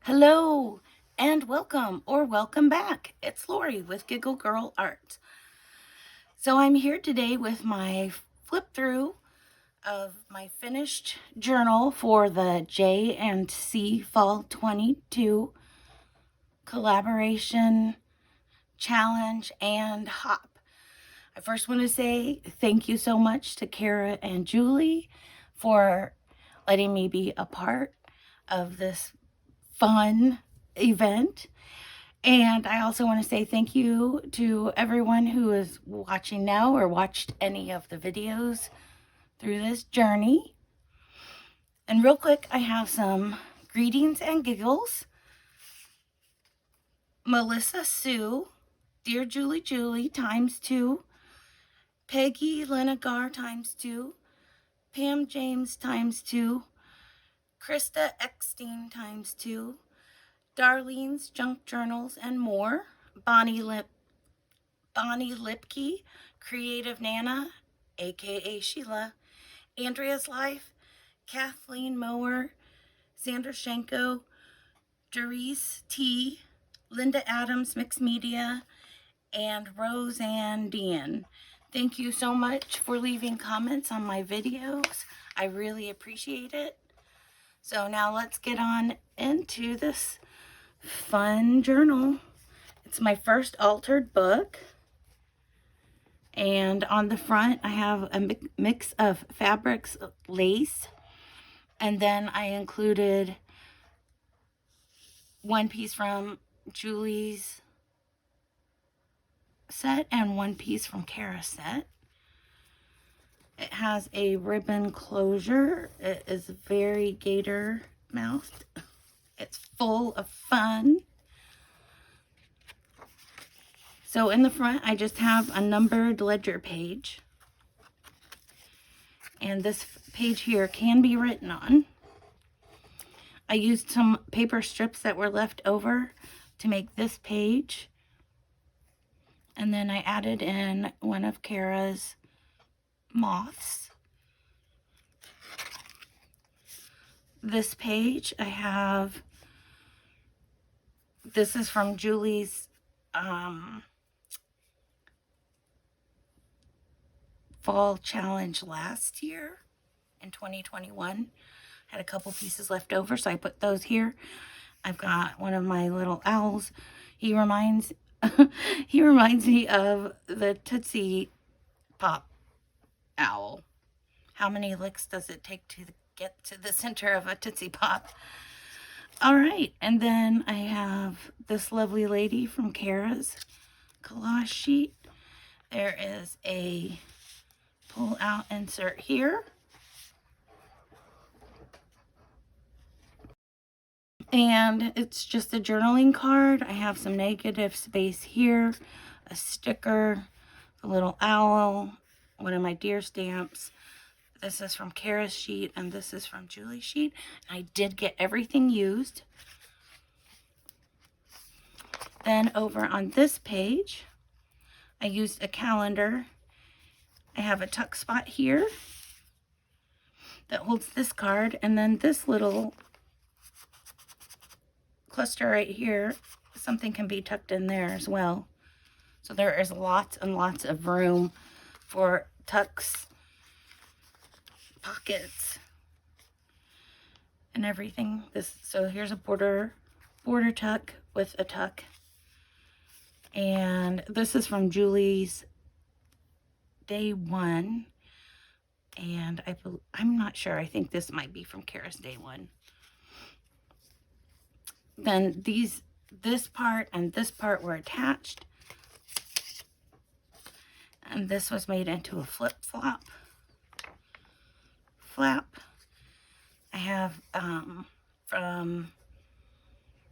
Hello and welcome or welcome back. It's Lori with Giggle Girl Art. So I'm here today with my flip through of my finished journal for the J and C Fall 22 collaboration challenge and hop. I first want to say thank you so much to Cara and Julie for letting me be a part of this fun event. And I also want to say thank you to everyone who is watching now or watched any of the videos through this journey. And real quick, I have some greetings and giggles. Melissa Sue, Dear Julie Julie ×2, Peggy Lenagar ×2, Pam James ×2, Krista Eckstein ×2, Darlene's Junk Journals and More, Bonnie Lipke, Creative Nana, aka Sheila, Andrea's Life, Kathleen Mower, Sandra Shenko, Doris T, Linda Adams Mixed Media, and Roseanne Dean. Thank you so much for leaving comments on my videos. I really appreciate it. So now let's get on into this fun journal. It's my first altered book. And on the front, I have a mix of fabrics, lace, and then I included one piece from Julie's set and one piece from Cara's set. It has a ribbon closure. It is very gator mouthed. It's full of fun. So in the front, I just have a numbered ledger page. And this page here can be written on. I used some paper strips that were left over to make this page. And then I added in one of Cara's moths. This page I have, this is from Julie's fall challenge last year in 2021. Had a couple pieces left over, so I put those here. I've got one of my little owls. He reminds me of the Tootsie Pop owl. How many licks does it take to get to the center of a Tootsie Pop? All right, and then I have this lovely lady from Cara's collage sheet. There is a pull out insert here. And it's just a journaling card. I have some negative space here, a sticker, a little owl, one of my deer stamps. This is from Cara's sheet and this is from Julie's sheet. I did get everything used. Then over on this page, I used a calendar. I have a tuck spot here that holds this card, and then this little cluster right here, something can be tucked in there as well. So there is lots and lots of room for tucks, pockets, and everything. So here's a border tuck with a tuck. And this is from Julie's Day 1. And I'm not sure. I think this might be from Cara's Day 1. Then this part and this part were attached. And this was made into a flap. I have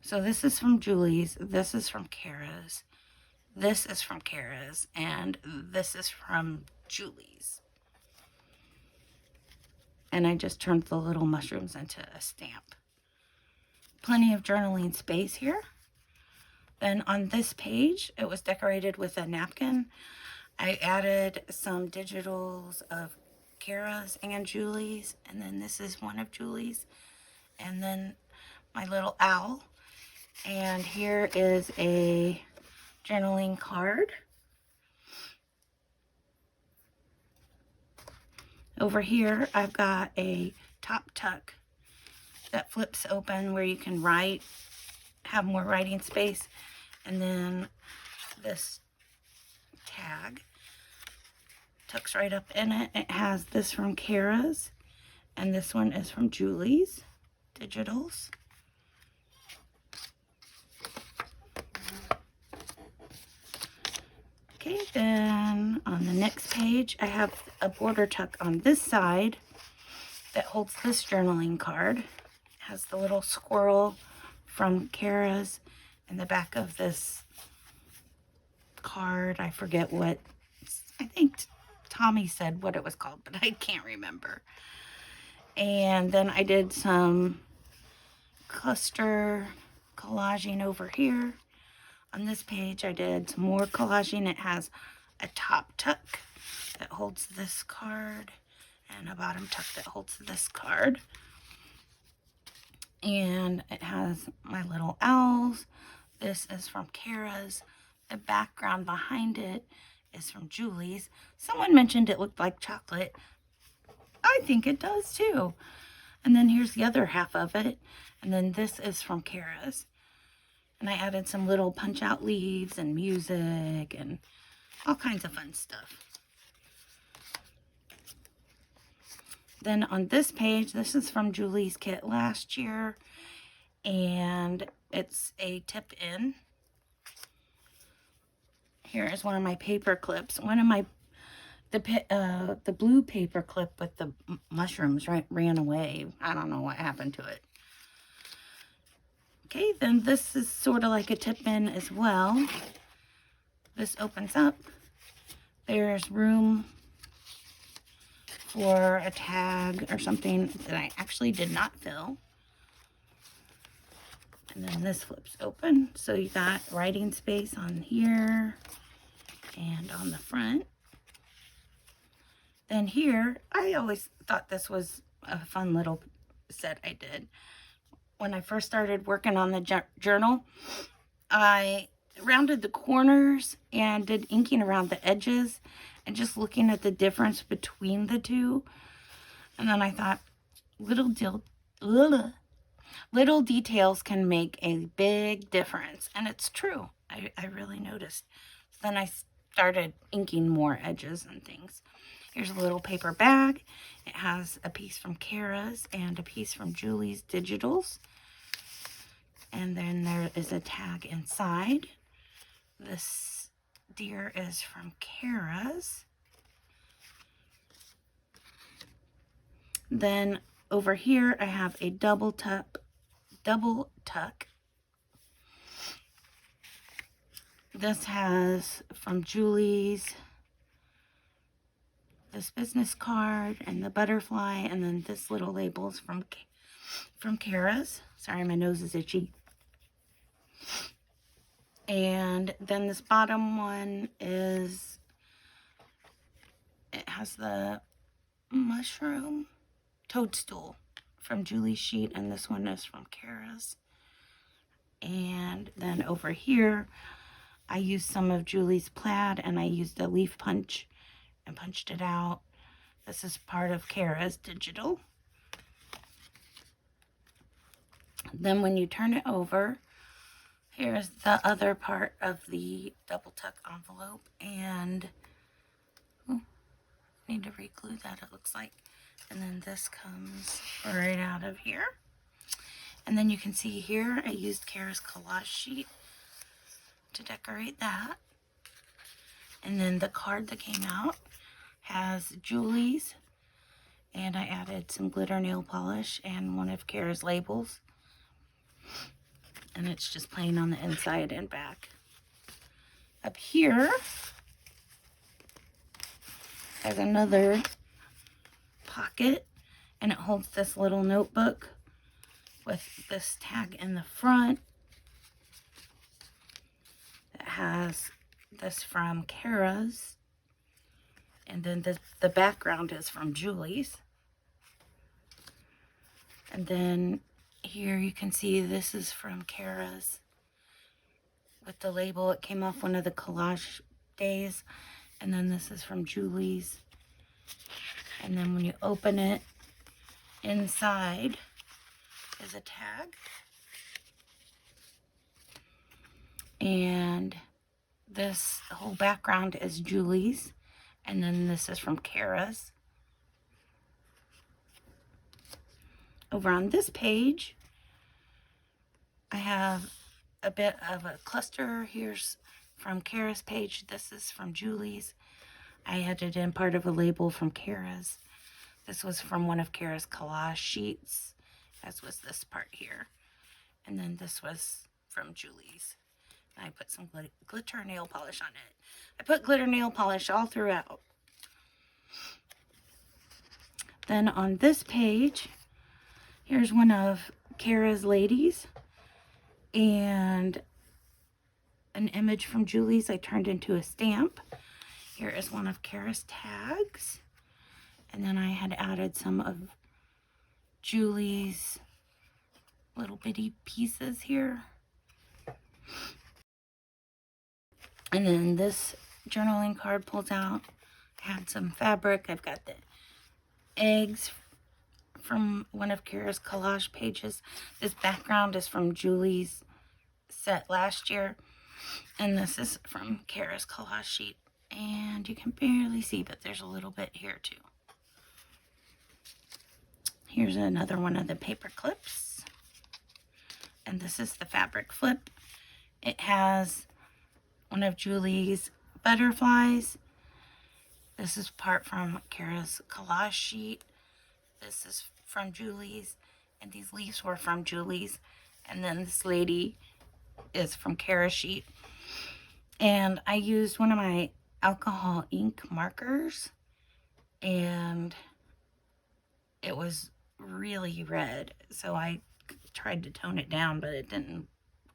so this is from Julie's, this is from Cara's, this is from Cara's, and this is from Julie's. And I just turned the little mushrooms into a stamp. Plenty of journaling space here. Then on this page, it was decorated with a napkin. I added some digitals of Cara's and Julie's, and then this is one of Julie's, and then my little owl. And here is a journaling card. Over here, I've got a top tuck that flips open where you can write, have more writing space. And then this tag tucks right up in it. It has this from Cara's, and this one is from Julie's Digitals. Okay, then on the next page, I have a border tuck on this side that holds this journaling card. It has the little squirrel from Cara's in the back of this card. I forget what, I think Tomi said what it was called, but I can't remember. And then I did some cluster collaging over here. On this page, I did some more collaging. It has a top tuck that holds this card and a bottom tuck that holds this card. And it has my little owls. This is from Cara's. The background behind it is from Julie's. Someone mentioned it looked like chocolate. I think it does too. And then here's the other half of it. And then this is from Cara's. And I added some little punch out leaves and music and all kinds of fun stuff. Then on this page, this is from Julie's kit last year. And it's a tip in. Here is one of my paper clips. One of my, the blue paper clip with the mushrooms ran away. I don't know what happened to it. Okay, then this is sort of like a tip in as well. This opens up. There's room for a tag or something that I actually did not fill. And then this flips open. So you got writing space on here and on the front. Then here, I always thought this was a fun little set I did. When I first started working on the journal, I rounded the corners and did inking around the edges and just looking at the difference between the two. And then I thought, little details can make a big difference. And it's true. I really noticed. So then I started inking more edges and things. Here's a little paper bag. It has a piece from Cara's and a piece from Julie's Digitals. And then there is a tag inside. This deer is from Cara's. Then over here I have a double tuck. This has from Julie's this business card and the butterfly, and then this little label's from Cara's. Sorry, my nose is itchy. And then this bottom one is, it has the mushroom toadstool from Julie's sheet, and this one is from Cara's. And then over here, I used some of Julie's plaid, and I used a leaf punch and punched it out. This is part of Cara's digital. Then when you turn it over, here's the other part of the double tuck envelope, and need to re-glue that, it looks like. And then this comes right out of here. And then you can see here, I used Cara's collage sheet to decorate that. And then the card that came out has Julie's, and I added some glitter nail polish and one of Cara's labels. And it's just plain on the inside and back. Up here has another pocket, and it holds this little notebook with this tag in the front. It has this from Cara's, and then the background is from Julie's. And then here you can see this is from Cara's with the label. It came off one of the collage days. And then this is from Julie's. And then when you open it, inside is a tag. And this whole background is Julie's. And then this is from Cara's. Over on this page, I have a bit of a cluster. Here's from Cara's page. This is from Julie's. I added in part of a label from Cara's. This was from one of Cara's collage sheets, as was this part here. And then this was from Julie's. I put some glitter nail polish on it. I put glitter nail polish all throughout. Then on this page, here's one of Cara's ladies and an image from Julie's I turned into a stamp. Here is one of Cara's tags. And then I had added some of Julie's little bitty pieces here. And then this journaling card pulls out. I had some fabric. I've got the eggs from one of Cara's collage pages. This background is from Julie's set last year. And this is from Cara's collage sheet. And you can barely see, but there's a little bit here too. Here's another one of the paper clips. And this is the fabric flip. It has one of Julie's butterflies. This is part from Cara's collage sheet. This is from Julie's. And these leaves were from Julie's. And then this lady is from Cara's sheet. And I used one of my alcohol ink markers. And it was really red. So I tried to tone it down, but it didn't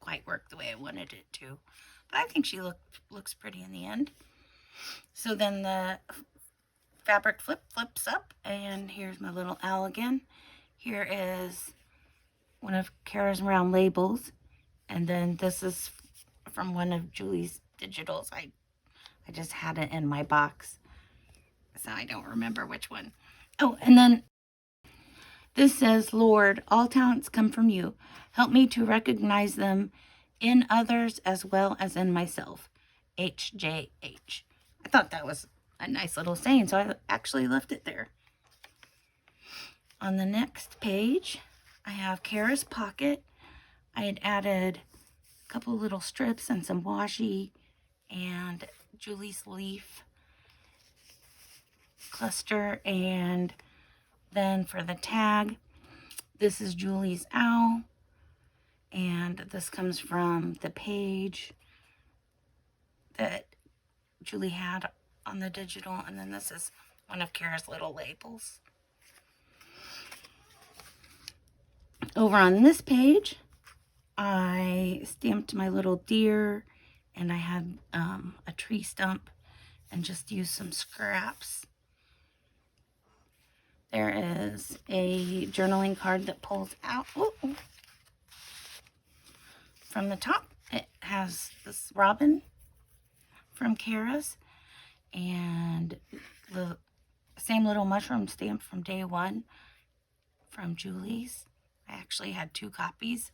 quite work the way I wanted it to. But I think she looks pretty in the end. So then the fabric flips up, and here's my little owl again. Here is one of Cara's round labels, and then this is from one of Julie's digitals. I just had it in my box, so I don't remember which one. Oh, and then this says, Lord, all talents come from you. Help me to recognize them in others as well as in myself. HJH. I thought that was a nice little saying, so I actually left it there. On the next page, I have Cara's pocket. I had added a couple little strips and some washi and Julie's leaf cluster. And then for the tag, this is Julie's owl. And this comes from the page that Julie had on the digital. And then this is one of Cara's little labels. Over on this page, I stamped my little deer, and I had a tree stump and just used some scraps. There is a journaling card that pulls out. Ooh. From the top, it has this robin from Cara's and the same little mushroom stamp from day one from Julie's. I actually had 2 copies.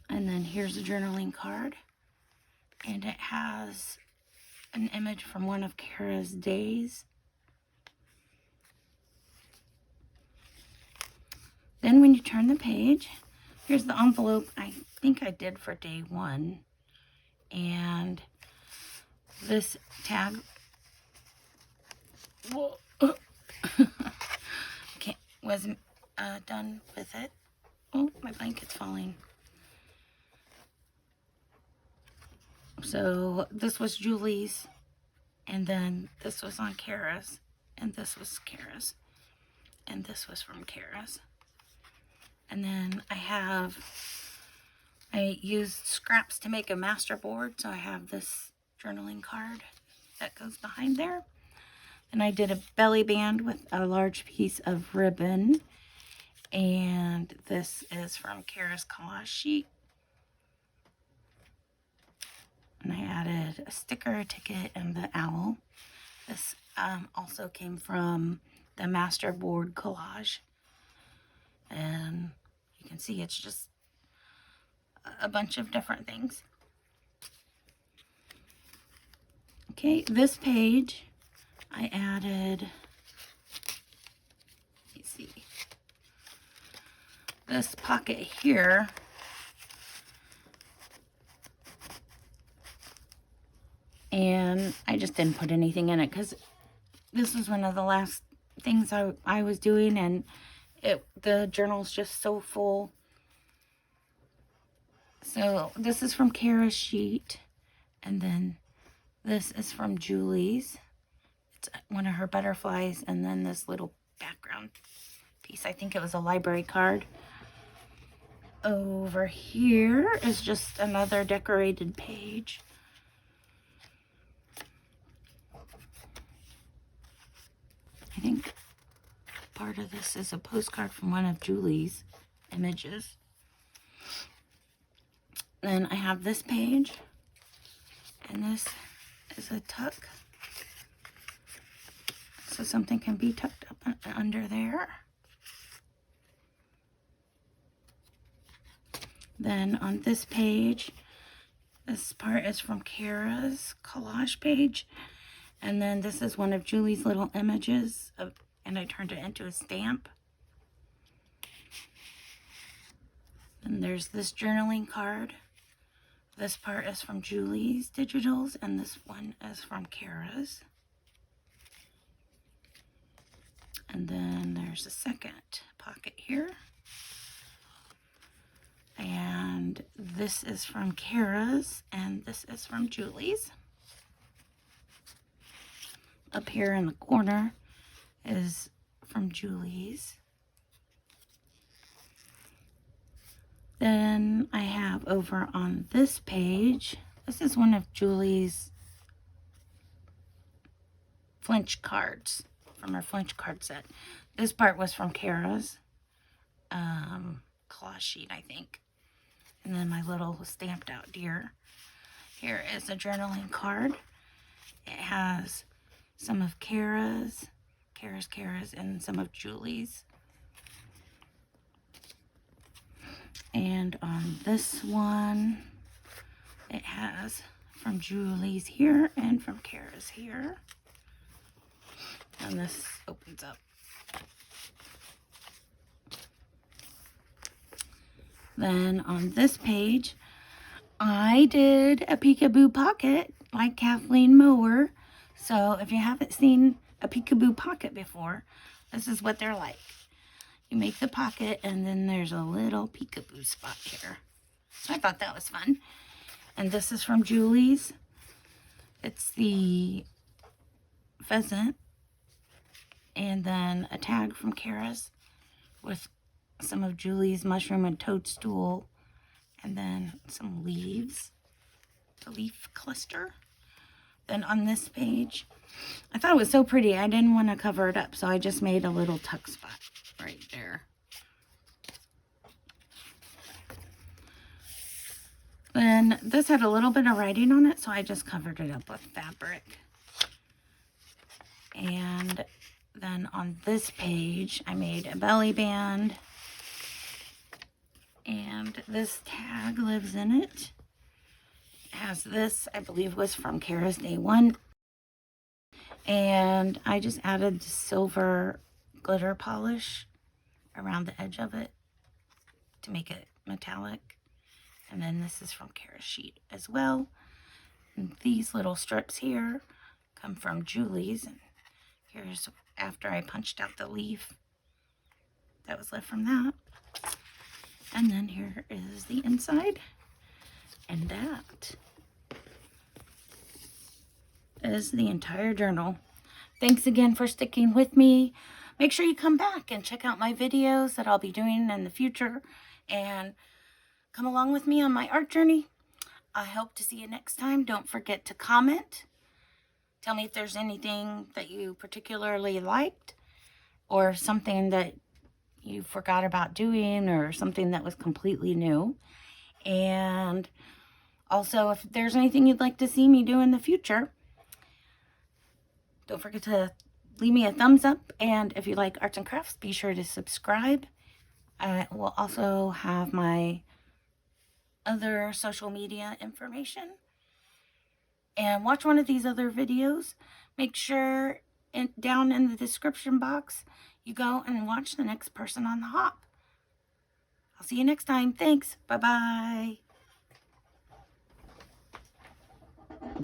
And then here's a journaling card, and it has an image from one of Cara's days. Then when you turn the page, here's the envelope I think I did for day 1. And this tag wasn't done with it. Oh, my blanket's falling. So this was Julie's, and then this was on Cara's, and this was Cara's, and this was from Cara's. And then I used scraps to make a master board, so I have this journaling card that goes behind there. And I did a belly band with a large piece of ribbon, And this is from Cara's collage sheet. And I added a sticker, a ticket, and the owl. This also came from the Masterboard collage. And you can see it's just a bunch of different things. Okay, this page I added, let's see, this pocket here. And I just didn't put anything in it because this was one of the last things I was doing, and the journal's just so full. So this is from Cara's sheet, and then this is from Julie's. It's one of her butterflies, and then this little background piece. I think it was a library card. Over here is just another decorated page. I think part of this is a postcard from one of Julie's images. Then I have this page, and this is a tuck. So something can be tucked up under there. Then on this page, this part is from Cara's collage page. And then this is one of Julie's little images, and I turned it into a stamp. And there's this journaling card. This part is from Julie's digitals, and this one is from Cara's. And then there's a second pocket here. And this is from Cara's, and this is from Julie's. Up here in the corner is from Julie's. Then I have over on this page, this is one of Julie's flinch cards from her flinch card set. This part was from Cara's collage sheet, I think. And then my little stamped out deer. Here is a journaling card. It has some of Cara's, and some of Julie's. And on this one, it has from Julie's here and from Cara's here. And this opens up. Then on this page, I did a peekaboo pocket like Kathleen Mower. So if you haven't seen a peekaboo pocket before, this is what they're like. You make the pocket, and then there's a little peekaboo spot here. So I thought that was fun. And this is from Julie's. It's the pheasant. And then a tag from Cara's with some of Julie's mushroom and toadstool. And then some leaves. The leaf cluster. Then on this page, I thought it was so pretty, I didn't want to cover it up, so I just made a little tuck spot right there. Then this had a little bit of writing on it, so I just covered it up with fabric. And then on this page, I made a belly band. And this tag lives in it. Has this, I believe, was from Cara's Day 1. And I just added the silver glitter polish around the edge of it to make it metallic. And then this is from Cara's sheet as well. And these little strips here come from Julie's. And here's after I punched out the leaf that was left from that. And then here is the inside. And that is the entire journal. Thanks again for sticking with me. Make sure you come back and check out my videos that I'll be doing in the future. And come along with me on my art journey. I hope to see you next time. Don't forget to comment. Tell me if there's anything that you particularly liked, or something that you forgot about doing or something that was completely new. And also, if there's anything you'd like to see me do in the future, don't forget to leave me a thumbs up. And if you like arts and crafts, be sure to subscribe. I will also have my other social media information. And watch one of these other videos. Make sure down in the description box, you go and watch the next person on the hop. I'll see you next time. Thanks. Bye-bye.